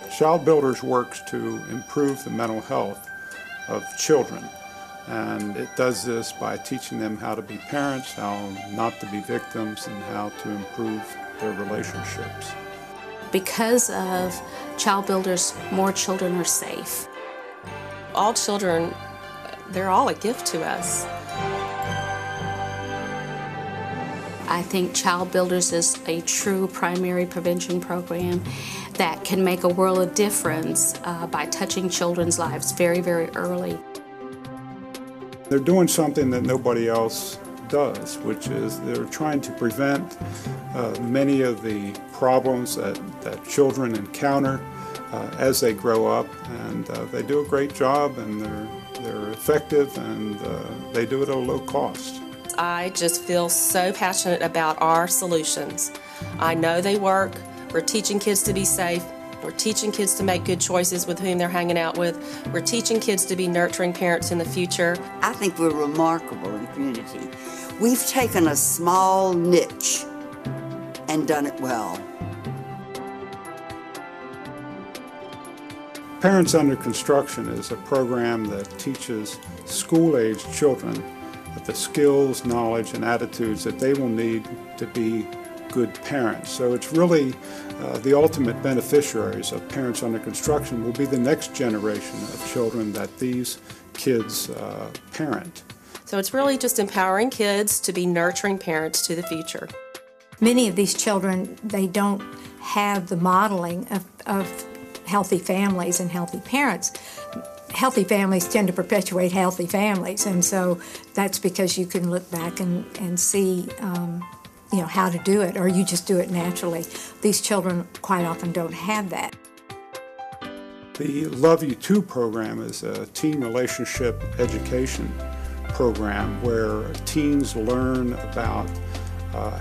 ChildBuilders works to improve the mental health of children, and it does this by teaching them how to be parents, how not to be victims, and how to improve their relationships. Because of ChildBuilders, more children are safe. All children, they're all a gift to us. I think ChildBuilders is a true primary prevention program that can make a world of difference by touching children's lives very, very early. They're doing something that nobody else does, which is they're trying to prevent many of the problems that children encounter as they grow up, and they do a great job, and they're effective, and they do it at a low cost. I just feel so passionate about our solutions. I know they work. We're teaching kids to be safe. We're teaching kids to make good choices with whom they're hanging out with. We're teaching kids to be nurturing parents in the future. I think we're remarkable in the community. We've taken a small niche and done it well. Parents Under Construction is a program that teaches school-age children the skills, knowledge, and attitudes that they will need to be good parents. So it's really the ultimate beneficiaries of Parents Under Construction will be the next generation of children that these kids parent. So it's really just empowering kids to be nurturing parents to the future. Many of these children, they don't have the modeling of healthy families and healthy parents. Healthy families tend to perpetuate healthy families, and so that's because you can look back and see how to do it, or you just do it naturally. These children quite often don't have that. The Love You Too program is a teen relationship education program where teens learn about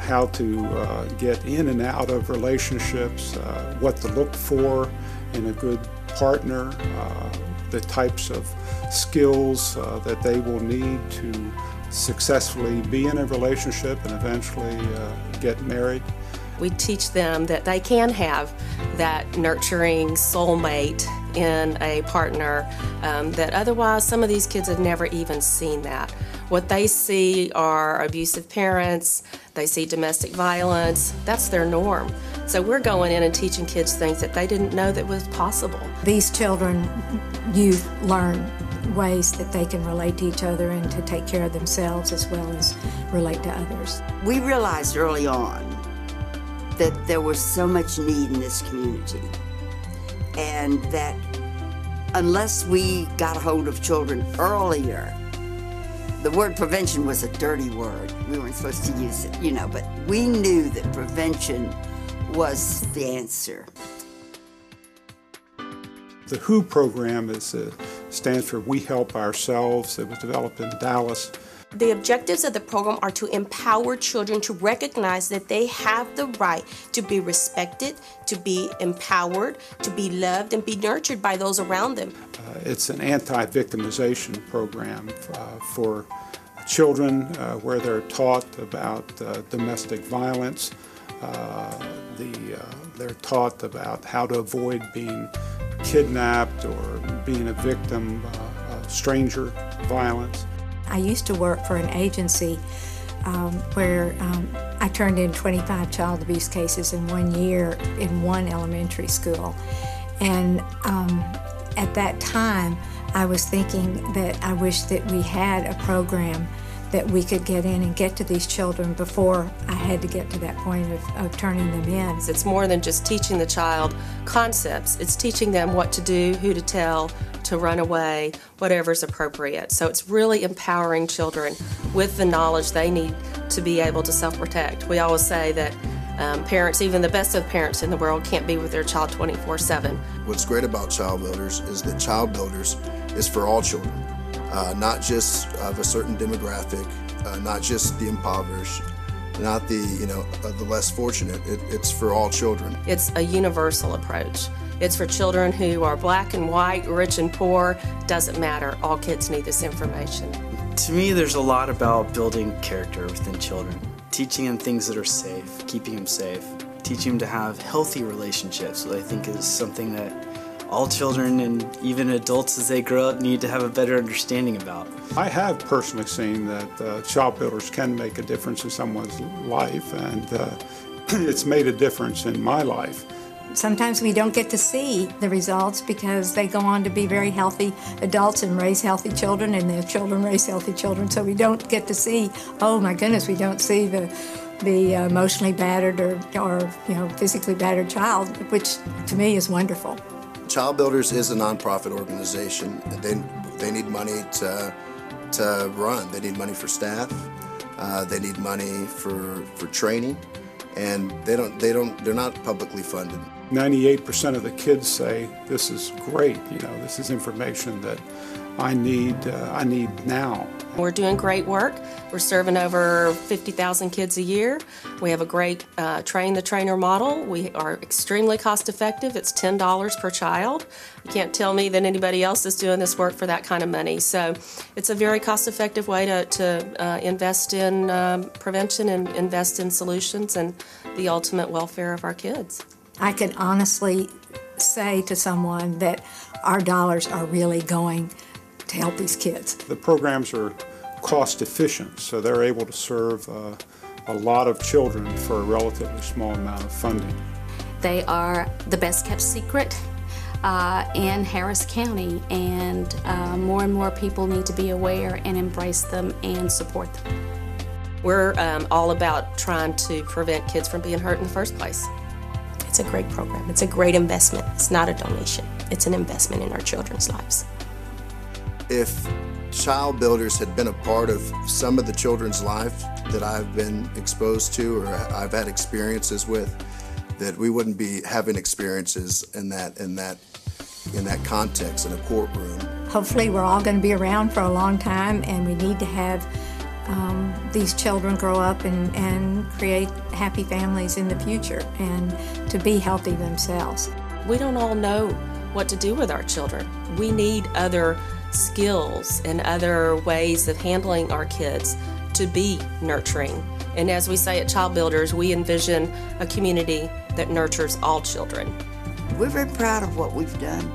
how to get in and out of relationships, what to look for in a good partner, the types of skills that they will need to successfully be in a relationship and eventually get married. We teach them that they can have that nurturing soulmate in a partner, that otherwise some of these kids have never even seen that. What they see are abusive parents, they see domestic violence, that's their norm. So we're going in and teaching kids things that they didn't know that was possible. These children, youth, learn ways that they can relate to each other and to take care of themselves as well as relate to others. We realized early on that there was so much need in this community, and that unless we got a hold of children earlier, the word prevention was a dirty word. We weren't supposed to use it, but we knew that prevention was the answer. The WHO program stands for We Help Ourselves. It was developed in Dallas. The objectives of the program are to empower children to recognize that they have the right to be respected, to be empowered, to be loved, and be nurtured by those around them. It's an anti-victimization program for children where they're taught about domestic violence. They're taught about how to avoid being kidnapped or being a victim of stranger violence. I used to work for an agency where I turned in 25 child abuse cases in 1 year in one elementary school. And at that time, I was thinking that I wish that we had a program that we could get in and get to these children before I had to get to that point of turning them in. It's more than just teaching the child concepts. It's teaching them what to do, who to tell, to run away, whatever's appropriate. So it's really empowering children with the knowledge they need to be able to self-protect. We always say that parents, even the best of parents in the world, can't be with their child 24/7. What's great about ChildBuilders is that ChildBuilders is for all children. Not just of a certain demographic, not just the impoverished, not the the less fortunate. It's for all children. It's a universal approach. It's for children who are black and white, rich and poor. Doesn't matter. All kids need this information. To me, there's a lot about building character within children, teaching them things that are safe, keeping them safe, teaching them to have healthy relationships, which I think is something that all children and even adults as they grow up need to have a better understanding about. I have personally seen that Child Builders can make a difference in someone's life, and it's made a difference in my life. Sometimes we don't get to see the results because they go on to be very healthy adults and raise healthy children, and their children raise healthy children. So we don't get to see, oh my goodness, we don't see the emotionally battered or physically battered child, which to me is wonderful. Child Builders is a nonprofit organization. They need money to run. They need money for staff. They need money for training, and they're not publicly funded. 98% of the kids say, this is great, this is information that I need now. We're doing great work. We're serving over 50,000 kids a year. We have a great train the trainer model. We are extremely cost effective. It's $10 per child. You can't tell me that anybody else is doing this work for that kind of money. So it's a very cost effective way to invest in prevention and invest in solutions and the ultimate welfare of our kids. I can honestly say to someone that our dollars are really going to help these kids. The programs are cost efficient, so they're able to serve a lot of children for a relatively small amount of funding. They are the best kept secret in Harris County, and more people need to be aware and embrace them and support them. We're all about trying to prevent kids from being hurt in the first place. It's a great program. It's a great investment. It's not a donation. It's an investment in our children's lives. If Child Builders had been a part of some of the children's life that I've been exposed to or I've had experiences with, that we wouldn't be having experiences in that context in a courtroom. Hopefully we're all going to be around for a long time, and we need to have these children grow up and create happy families in the future and to be healthy themselves. We don't all know what to do with our children. We need other skills and other ways of handling our kids to be nurturing. And as we say at Child Builders, we envision a community that nurtures all children. We're very proud of what we've done.